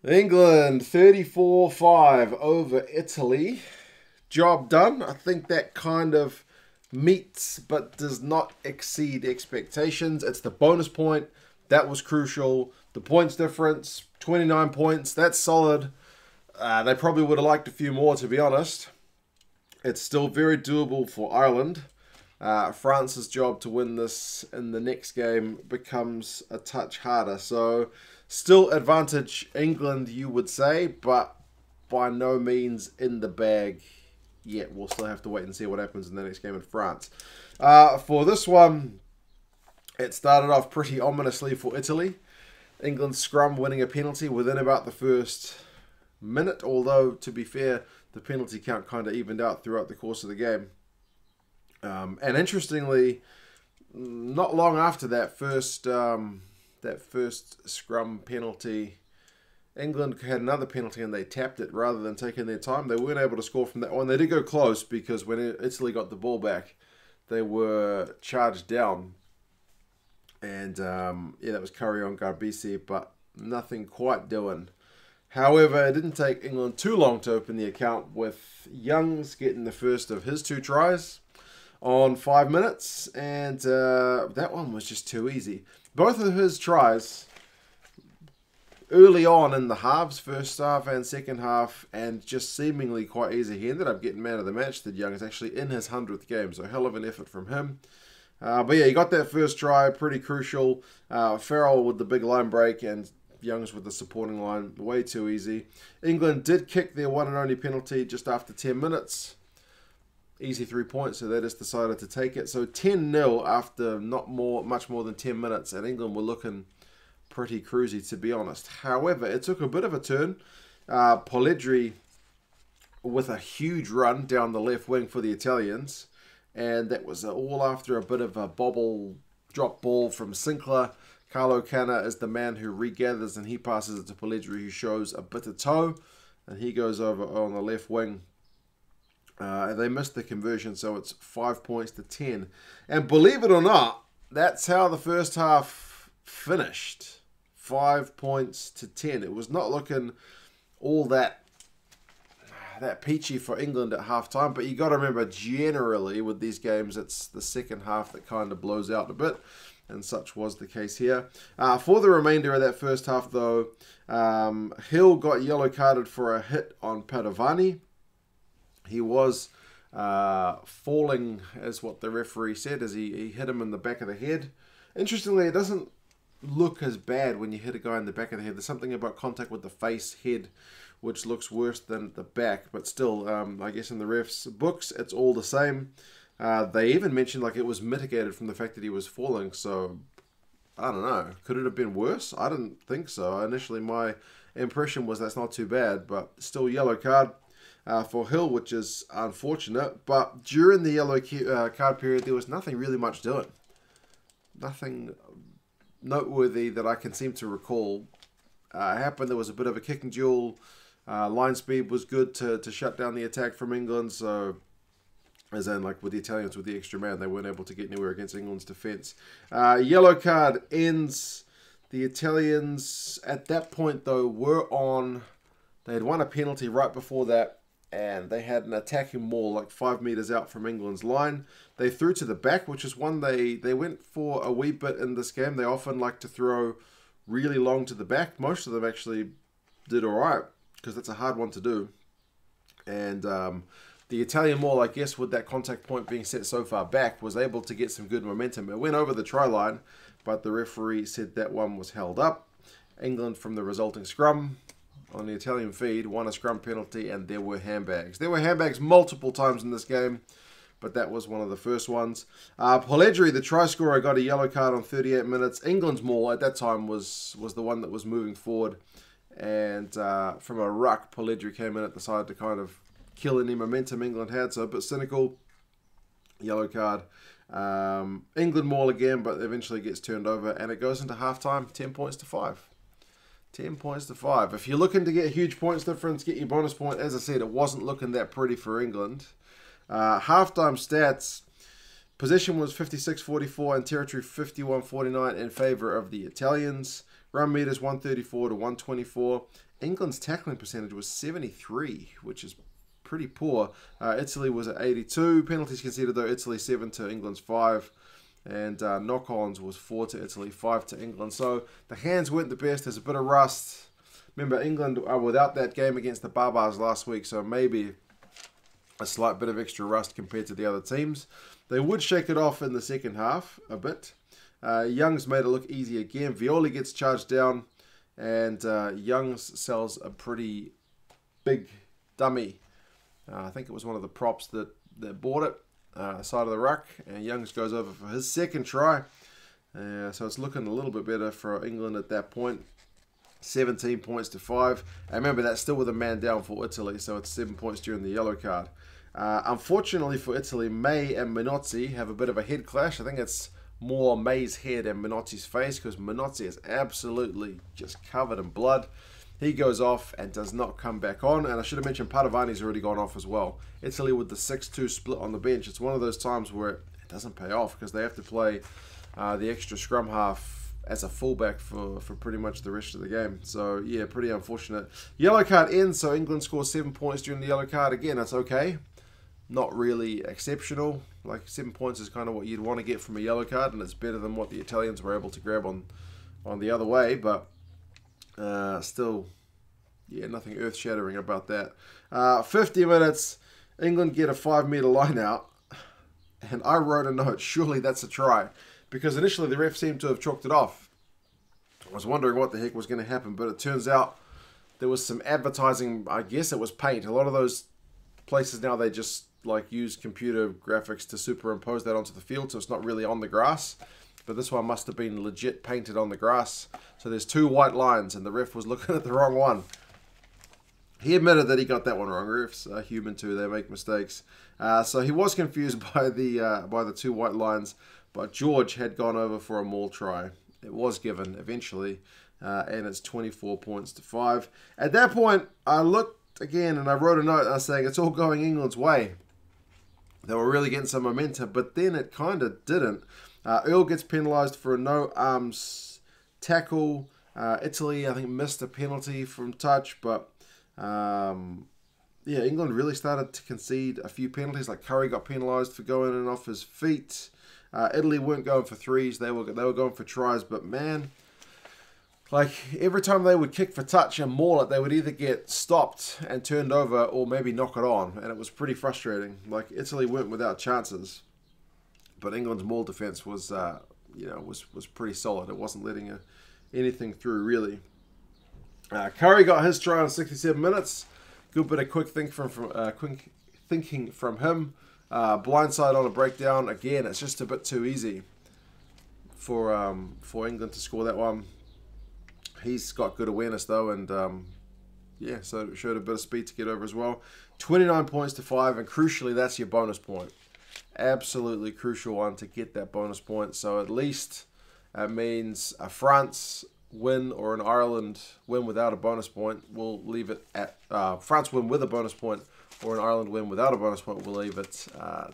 England 34-5 over Italy. Job done. I think that kind of meets but does not exceed expectations. It's the bonus point. That was crucial. The points difference, 29 points. That's solid. They probably would have liked a few more, to be honest. It's still very doable for Ireland. France's job to win this in the next game becomes a touch harder. So still advantage England, you would say, but by no means in the bag yet. We'll still have to wait and see what happens in the next game in France. For this one, it started off pretty ominously for Italy. England's scrum winning a penalty within about the first minute, although, to be fair, the penalty count kind of evened out throughout the course of the game. And interestingly, not long after that first scrum penalty, England had another penalty and they tapped it rather than taking their time. They weren't able to score from that one. They did go close because when Italy got the ball back, they were charged down. And yeah, that was Curry on Garbisi, but nothing quite doing. However, it didn't take England too long to open the account, with Youngs getting the first of his 2 tries on 5 minutes, and that one was just too easy. Both of his tries early on in the halves, first half and second half, and just seemingly quite easy. He ended up getting man of the match, did Young. It's actually in his 100th game, so hell of an effort from him. But yeah, he got that first try, pretty crucial. Farrell with the big line break and Youngs with the supporting line, way too easy. England did kick their one and only penalty just after 10 minutes. Easy 3 points, so they just decided to take it. So 10-0 after much more than 10 minutes, and England were looking pretty cruisy, to be honest. However, it took a bit of a turn. Polledri with a huge run down the left wing for the Italians, and that was all after a bit of a bobble drop ball from Sinclair. Carlo Canna is the man who regathers, and he passes it to Polledri, who shows a bit of toe, and he goes over on the left wing. They missed the conversion, so it's 5 points to 10. And believe it or not, that's how the first half finished. 5 points to 10. It was not looking all that peachy for England at halftime, but you got to remember, generally with these games, it's the second half that kind of blows out a bit, and such was the case here. For the remainder of that first half, though, Hill got yellow carded for a hit on Padovani. He was falling, as what the referee said, as he hit him in the back of the head. Interestingly, it doesn't look as bad when you hit a guy in the back of the head. There's something about contact with the face, head, which looks worse than the back. But still, I guess in the ref's books, it's all the same. They even mentioned like it was mitigated from the fact that he was falling. So, I don't know. Could it have been worse? I didn't think so. Initially, my impression was that's not too bad. But still, yellow card for Hill, which is unfortunate. But during the yellow card period, there was nothing really much doing. Nothing noteworthy that I can seem to recall happened. There was a bit of a kicking duel. Line speed was good to shut down the attack from England. So, as in, like with the Italians, with the extra man, they weren't able to get anywhere against England's defence. Yellow card ends. The Italians, at that point, though, were on. They had won a penalty right before that, and they had an attacking maul like 5 meters out from England's line. They threw to the back, which is one they went for a wee bit in this game. They often like to throw really long to the back. Most of them actually did all right, because that's a hard one to do. And the Italian maul, I guess, with that contact point being set so far back, was able to get some good momentum. It went over the try line, but the referee said that one was held up. England, from the resulting scrum on the Italian feed, won a scrum penalty, and there were handbags. There were handbags multiple times in this game, but that was one of the first ones. Polledri, the try scorer, got a yellow card on 38 minutes. England's maul at that time was the one that was moving forward, and from a ruck, Polledri came in at the side to kind of kill any momentum England had, so a bit cynical. Yellow card. England maul again, but eventually gets turned over, and it goes into halftime, 10 points to 5. 10 points to 5. If you're looking to get a huge points difference, get your bonus point. As I said, it wasn't looking that pretty for England. Halftime stats. Possession was 56-44 and territory 51-49 in favour of the Italians. Run meters 134 to 124. England's tackling percentage was 73, which is pretty poor. Italy was at 82. Penalties conceded though, Italy 7 to England's 5. And knock-ons was 4 to Italy, 5 to England. So the hands weren't the best. There's a bit of rust. Remember, England are without that game against the Barbars last week, so maybe a slight bit of extra rust compared to the other teams. They would shake it off in the second half a bit. Youngs made it look easy again. Violi gets charged down, and Youngs sells a pretty big dummy. I think it was one of the props that bought it, side of the ruck, and Youngs goes over for his second try. So it's looking a little bit better for England at that point. 17 points to 5. And remember, that's still with a man down for Italy, so it's 7 points during the yellow card. Unfortunately for Italy, May and Minozzi have a bit of a head clash. I think it's more May's head and Minozzi's face, because Minozzi is absolutely just covered in blood. He goes off and does not come back on. And I should have mentioned Padovani's already gone off as well. Italy with the 6-2 split on the bench. It's one of those times where it doesn't pay off, because they have to play the extra scrum half as a fullback for pretty much the rest of the game. So, yeah, pretty unfortunate. Yellow card ends, so England scores 7 points during the yellow card. Again, that's okay. Not really exceptional. Like, 7 points is kind of what you'd want to get from a yellow card, and it's better than what the Italians were able to grab on the other way. But still, yeah, nothing earth-shattering about that. 50 minutes, England get a 5-metre line out, and I wrote a note, surely that's a try. Because initially the ref seemed to have chalked it off. I was wondering what the heck was going to happen, but it turns out there was some advertising. I guess it was paint. A lot of those places now, they just like use computer graphics to superimpose that onto the field, so it's not really on the grass. But this one must have been legit painted on the grass. So there's 2 white lines, and the ref was looking at the wrong one. He admitted that he got that one wrong. Refs are human too; they make mistakes. So he was confused by the 2 white lines. But George had gone over for a maul try. It was given eventually, and it's 24 points to 5. At that point, I looked again and I wrote a note saying it's all going England's way. They were really getting some momentum, but then it kind of didn't. Earl gets penalised for a no-arms tackle. Italy, I think, missed a penalty from touch, but yeah, England really started to concede a few penalties. Like Curry got penalised for going in off his feet. Italy weren't going for threes. They were going for tries. But, man, like every time they would kick for touch and maul it, they would either get stopped and turned over or maybe knock it on. And it was pretty frustrating. Like, Italy weren't without chances. But England's maul defense was, was pretty solid. It wasn't letting anything through, really. Curry got his try on 67 minutes. Good bit of quick thinking from him. Blindside on a breakdown. Again, it's just a bit too easy for England to score that one. He's got good awareness though, and yeah, so it showed a bit of speed to get over as well. 29 points to 5, and crucially, that's your bonus point. Absolutely crucial one to get that bonus point. So at least it means a France win or an Ireland win without a bonus point. We'll leave it at France win with a bonus point, or an Ireland win without a bonus point, we'll leave it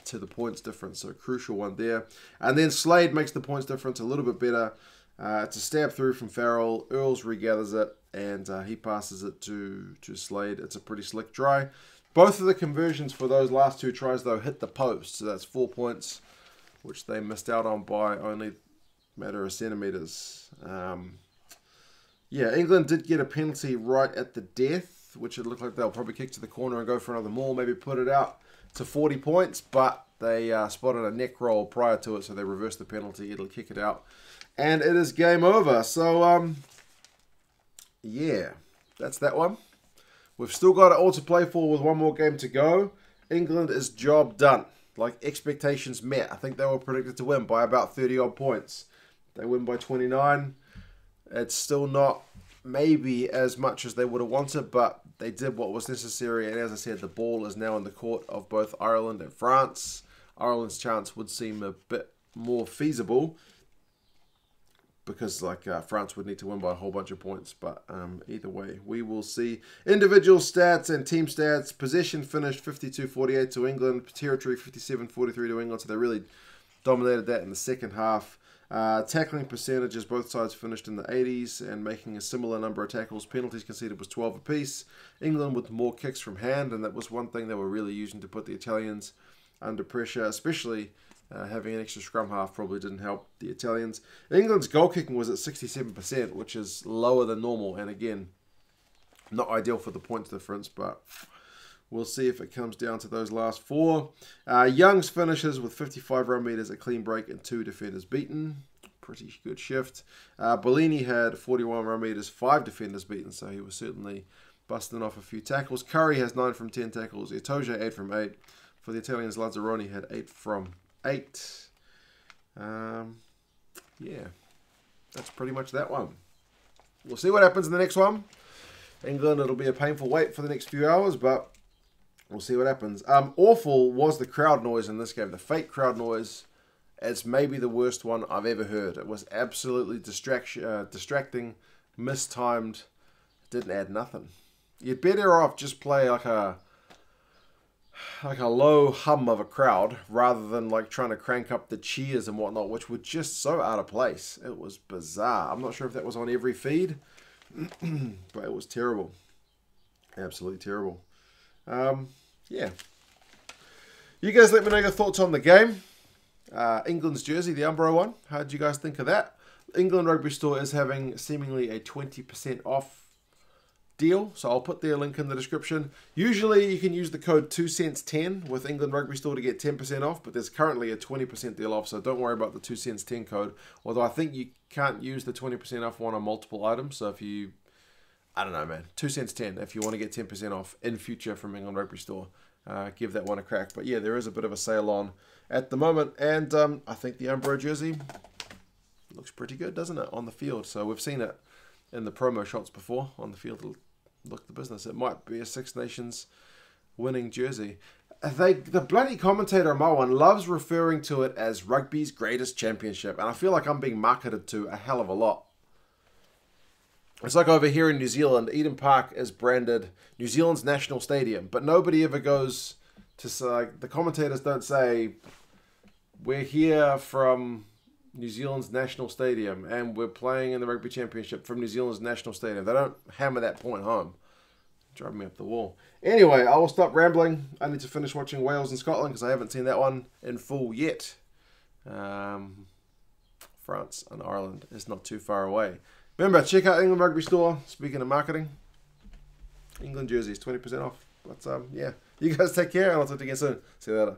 to the points difference. So a crucial one there. And then Slade makes the points difference a little bit better. It's a stab through from Farrell. Earls regathers it, and he passes it to Slade. It's a pretty slick try. Both of the conversions for those last 2 tries, though, hit the post. So that's 4 points, which they missed out on by only a matter of centimetres. Yeah, England did get a penalty right at the death, which it looked like they'll probably kick to the corner and go for another maul, maybe put it out to 40 points, but they spotted a neck roll prior to it, so they reversed the penalty. It'll kick it out, and it is game over. So, yeah, that's that one. We've still got it all to play for with 1 more game to go. England is job done. Like, expectations met. I think they were predicted to win by about 30-odd points. They win by 29. It's still not maybe as much as they would have wanted, but they did what was necessary. And as I said, the ball is now in the court of both Ireland and France. Ireland's chance would seem a bit more feasible because France would need to win by a whole bunch of points. But either way, we will see. Individual stats and team stats. Possession finished 52-48 to England. Territory 57-43 to England. So they really dominated that in the second half. Tackling percentages, both sides finished in the 80s and making a similar number of tackles. Penalties conceded was 12 apiece. England with more kicks from hand, and that was one thing they were really using to put the Italians under pressure, especially having an extra scrum half probably didn't help the Italians. England's goal kicking was at 67%, which is lower than normal, and again, not ideal for the points difference, but we'll see if it comes down to those last four. Young's finishes with 55 run meters, a clean break, and 2 defenders beaten. Pretty good shift. Bellini had 41 run meters, 5 defenders beaten, so he was certainly busting off a few tackles. Curry has 9 from 10 tackles. Itoje 8 from 8. For the Italians, Lazzaroni had 8 from 8. Yeah, that's pretty much that one. We'll see what happens in the next one. England, it'll be a painful wait for the next few hours, but we'll see what happens. Awful was the crowd noise in this game. The fake crowd noise. It's maybe the worst one I've ever heard. It was absolutely distracting, mistimed, didn't add nothing. You'd better off just play like a low hum of a crowd rather than like trying to crank up the cheers and whatnot, which were just so out of place. It was bizarre. I'm not sure if that was on every feed, but it was terrible. Absolutely terrible. Yeah. You guys let me know your thoughts on the game. England's jersey, the Umbro one. How did you guys think of that? England Rugby Store is having seemingly a 20% off deal, so I'll put their link in the description. Usually you can use the code 2cents10 with England Rugby Store to get 10% off, but there's currently a 20% deal off, so don't worry about the 2cents10 code. Although I think you can't use the 20% off one on multiple items, so if you, I don't know, man, 2cents10 if you want to get 10% off in future from England Rugby Store. Give that one a crack. But yeah, there is a bit of a sale on at the moment, and I think the Umbro jersey looks pretty good, doesn't it, on the field? So we've seen it in the promo shots before. On the field, it'll look the business. It might be a Six Nations winning jersey. The bloody commentator on my one loves referring to it as rugby's greatest championship, and I feel like I'm being marketed to a hell of a lot. It's like over here in New Zealand, Eden Park is branded New Zealand's national stadium, but nobody ever goes to say, like, the commentators don't say, we're here from New Zealand's national stadium and we're playing in the rugby championship from New Zealand's national stadium. They don't hammer that point home. Driving me up the wall. Anyway, I will stop rambling. I need to finish watching Wales and Scotland because I haven't seen that one in full yet. France and Ireland is not too far away. Remember, check out England Rugby Store. Speaking of marketing, England jerseys, 20% off. But yeah, you guys take care and I'll talk to you again soon. See you later.